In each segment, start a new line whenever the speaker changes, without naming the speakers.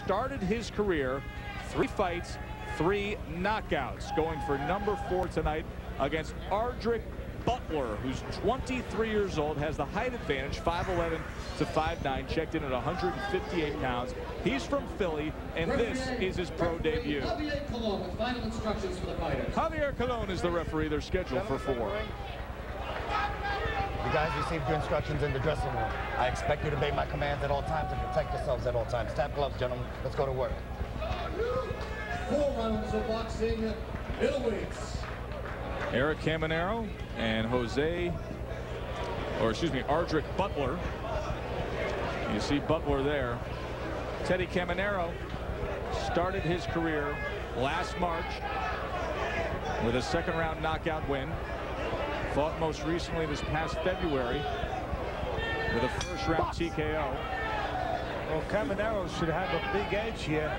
started his career 3 fights, 3 knockouts, going for number 4 tonight against Ardrick Butler, who's 23 years old, has the height advantage, 5'11" to 5'9", checked in at 158 pounds. He's from Philly, and this is his pro debut.
Javier Colon with final instructions for the fighters.
Javier Colon is the referee. They're scheduled for 4.
You guys received your instructions in the dressing room. I expect you to obey my commands at all times and protect yourselves at all times. Tap gloves, gentlemen. Let's go to work.
4 rounds of boxing, middleweights.
Eric Caminero and Ardrick Butler. You see Butler there. Teddy Caminero started his career last March with a 2nd-round knockout win. Fought most recently this past February with a 1st-round TKO.
Well, Caminero should have a big edge here,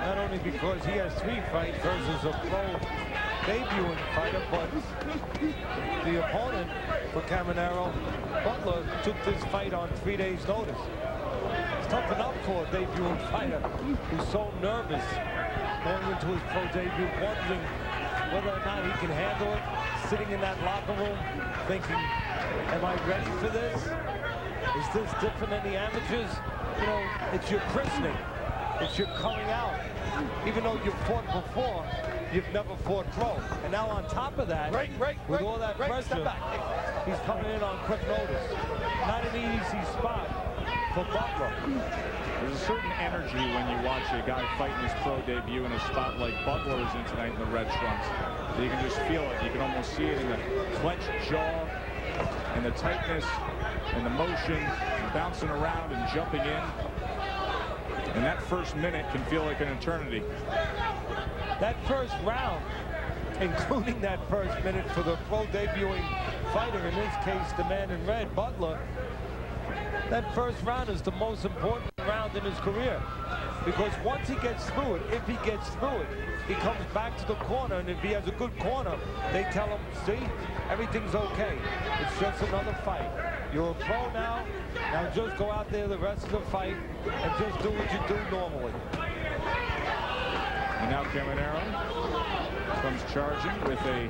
not only because he has 3 fights versus a pro debuting fighter, but the opponent for Caminero, Butler, took this fight on 3 days' notice. It's tough enough for a debuting fighter who's so nervous going into his pro debut, wondering whether or not he can handle it, sitting in that locker room thinking, am I ready for this? Is this different than the amateurs? You know, it's your christening. It's your coming out. Even though you've fought before, you've never fought pro. And now on top of that, with all that pressure, he's coming in on quick notice. Not an easy spot for Butler.
There's a certain energy when you watch a guy fighting his pro debut in a spot like Butler is in tonight in the red trunks. You can just feel it. You can almost see it in the clenched jaw and the tightness and the motion, and bouncing around and jumping in. And that first minute can feel like an eternity.
That first round, including that first minute for the pro debuting fighter, in this case the man in red, Butler, that first round is the most important round in his career, because once he gets through it, if he gets through it, he comes back to the corner, and if he has a good corner, they tell him, see, everything's okay. It's just another fight. You're a pro now. Now just go out there the rest of the fight and just do what you do normally.
And now Caminero comes charging with a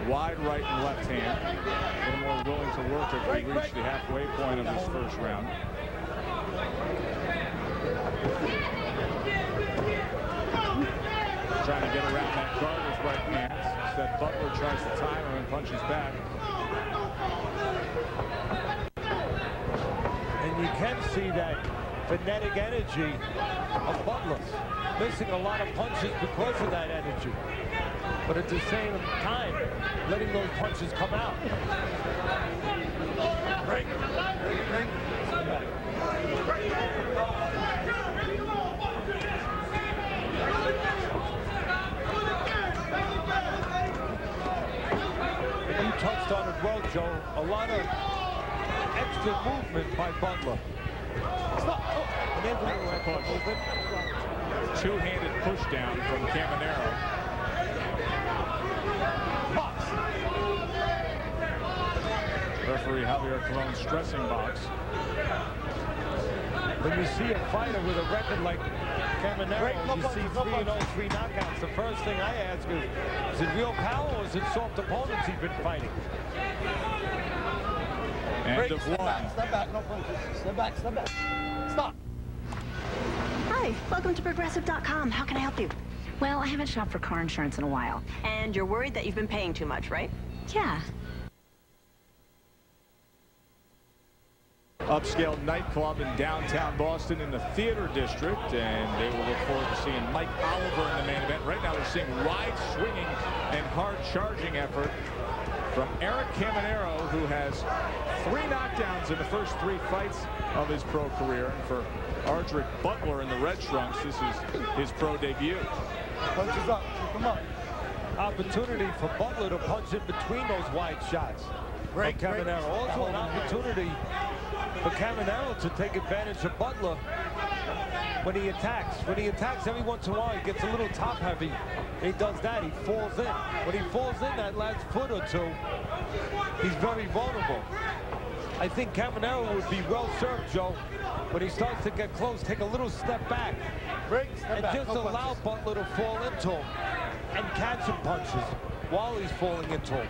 wide right and left hand. A little more willing to work if we reach the halfway point of this first round. Trying to get around that guard with right hands. Instead, Butler tries to time him and punches back.
And you can see that frenetic energy of Butler, missing a lot of punches because of that energy, but at the same time letting those punches come out. You touched on it well, Joe. A lot of extra movement by Butler.
Two-handed push down from Caminero. Referee Javier Colon stressing box.
When you see a fighter with a record like Caminero, you see 3-0, 3 knockouts. The first thing I ask is it real power or is it soft opponents he's been fighting?
End of 1.
Step back, no punches. Step back, step back. Stop.
Hi, welcome to Progressive.com. How can I help you?
Well, I haven't shopped for car insurance in a while.
And you're worried that you've been paying too much, right?
Yeah.
Upscale nightclub in downtown Boston in the theater district, and they will look forward to seeing Mike Oliver in the main event. Right now we're seeing wide swinging and hard charging effort from Eric Caminero, who has 3 knockdowns in the first 3 fights of his pro career. And for Ardrick Butler in the red trunks, this is his pro debut.
Punches up, keep him up. Opportunity for Butler to punch in between those wide shots. Great Caminero. Also an opportunity for Caminero to take advantage of Butler when he attacks. When he attacks, every once in a while, he gets a little top heavy. He does that, he falls in. When he falls in that last foot or two, he's very vulnerable. I think Caminero would be well served, Joe, when he starts to get close, take a little step back. And just allow Butler to fall into him and catch him punches while he's falling into him.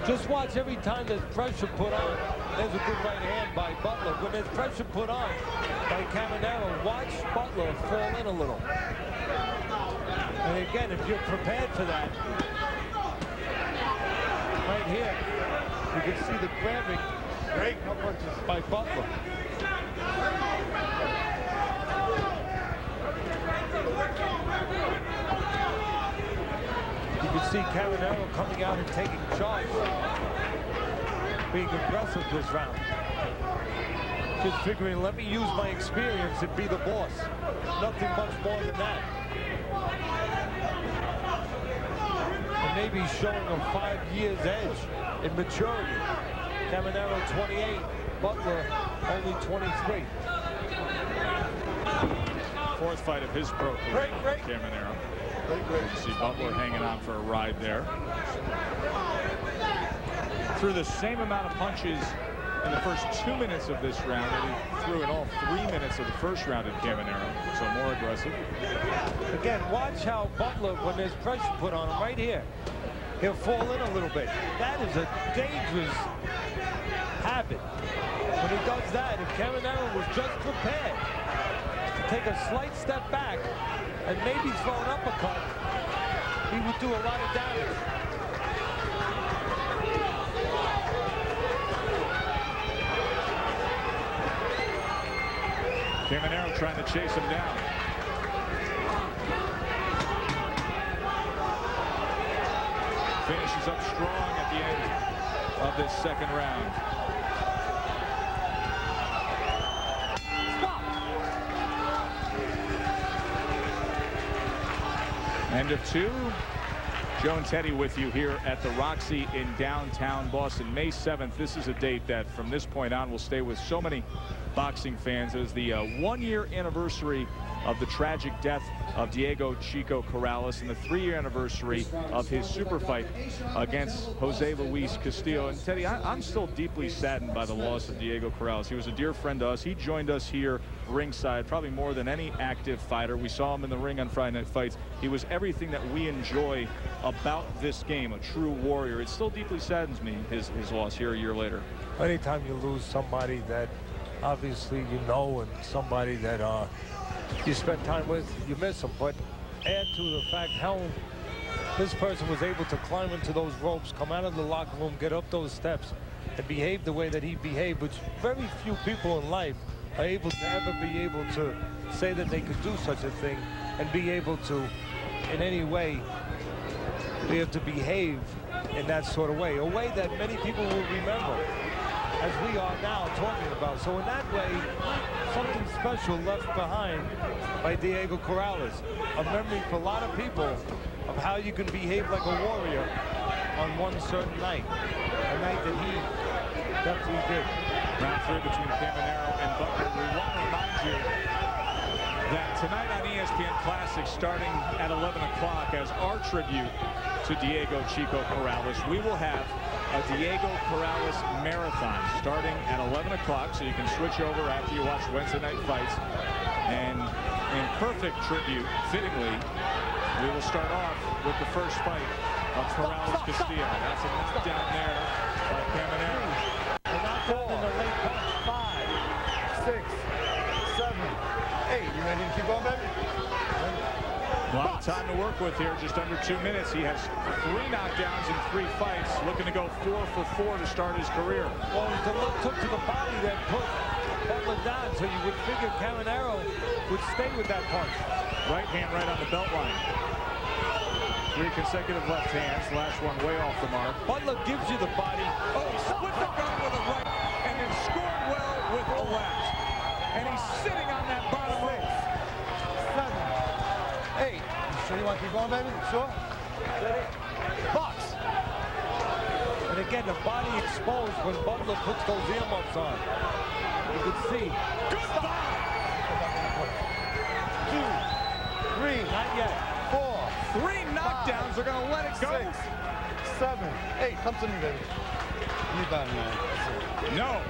Just watch every time there's pressure put on. There's a good right hand by Butler. When there's pressure put on by Caminero, watch Butler fall in a little. And again, if you're prepared for that, right here, you can see the grabbing punches by Butler. You can see Caminero coming out and taking charge, being aggressive this round. Just figuring, let me use my experience and be the boss. Nothing much more than that. And maybe showing a 5 years edge in maturity. Caminero 28, Butler only 23.
Fourth fight of his pro career, Caminero. You see Butler hanging on for a ride there. Threw the same amount of punches in the first 2 minutes of this round that he threw in all 3 minutes of the first round at Caminero, so more aggressive.
Again, watch how Butler, when there's pressure put on him right here, he'll fall in a little bit. That is a dangerous habit. When he does that, if Caminero was just prepared to take a slight step back and maybe throw an uppercut, he would do a lot of damage.
Caminero trying to chase him down. Finishes up strong at the end of this second round. End of 2. Joe and Teddy with you here at the Roxy in downtown Boston. May 7th. This is a date that from this point on will stay with so many boxing fans. It is the 1-year anniversary of the tragic death of Diego Chico Corrales and the 3-year anniversary of his super fight against Jose Luis Castillo. And Teddy, I'm still deeply saddened by the loss of Diego Corrales. He was a dear friend to us. He joined us here ringside probably more than any active fighter. We saw him in the ring on Friday Night Fights. He was everything that we enjoy about this game, a true warrior. It still deeply saddens me, his loss here a year later.
Anytime you lose somebody that obviously you know and somebody that you spend time with, you miss them. But add to the fact how this person was able to climb into those ropes, come out of the locker room, get up those steps, and behave the way that he behaved, which very few people in life are able to ever be able to say that they could do such a thing and be able to, in any way, be able to behave in that sort of way, a way that many people will remember, as we are now talking about. So in that way, something special left behind by Diego Corrales, a memory for a lot of people of how you can behave like a warrior on one certain night, a night that he definitely did.
Round 3 between Caminero and Butler. We want to remind you that tonight on ESPN Classic, starting at 11 o'clock, as our tribute to Diego Chico Corrales, we will have a Diego Corrales marathon starting at 11 o'clock, so you can switch over after you watch Wednesday Night Fights. And in perfect tribute, fittingly, we will start off with the first fight of Corrales Castillo. That's a knockdown there by Caminero.
In the late punch. 5, 6, 7, 8. You ready to keep going, baby?
A lot of time to work with here, just under 2 minutes. He has 3 knockdowns in 3 fights, looking to go 4 for 4 to start his career.
Well, the look took to the body that put Butler down, so you would figure Caminero would stay with that punch.
Right hand right on the belt line. 3 consecutive left hands, last one way off the mark.
Butler gives you the body.
Oh, he split the guard with a right and then scored well with the left. And he's sitting on that bottom rope.
7, 8. You sure you want to keep going, baby? Sure? Ready? Box.
And again, the body exposed when Butler puts those earmuffs on. You can see.
Goodbye.
2, 3,
Not yet.
4.
3 knockdowns are going to let it go.
6, 7. Hey, come to me, baby. You done, man.
No.